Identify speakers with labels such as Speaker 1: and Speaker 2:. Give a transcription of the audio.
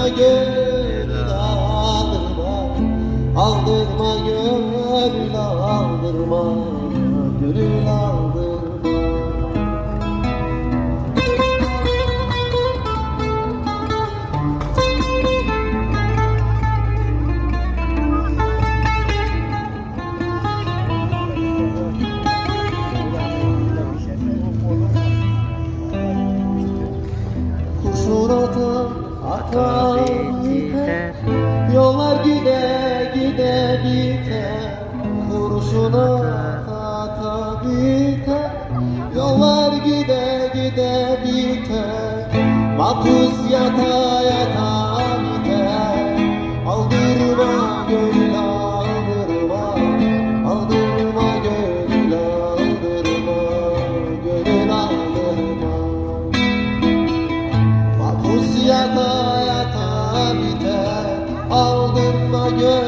Speaker 1: Aldırma gönül aldırma, aldırma gönül aldırma, gönül aldırma. Kurşun ata biter, yollar gide gide biter. Kurşun ata biter, yollar gide gide biter. Mahpus yata yata biter. Aldırma gönül aldırma, aldırma gönül aldırma, gönül aldırma. Mahpus yata yata biter. Aldırma gönül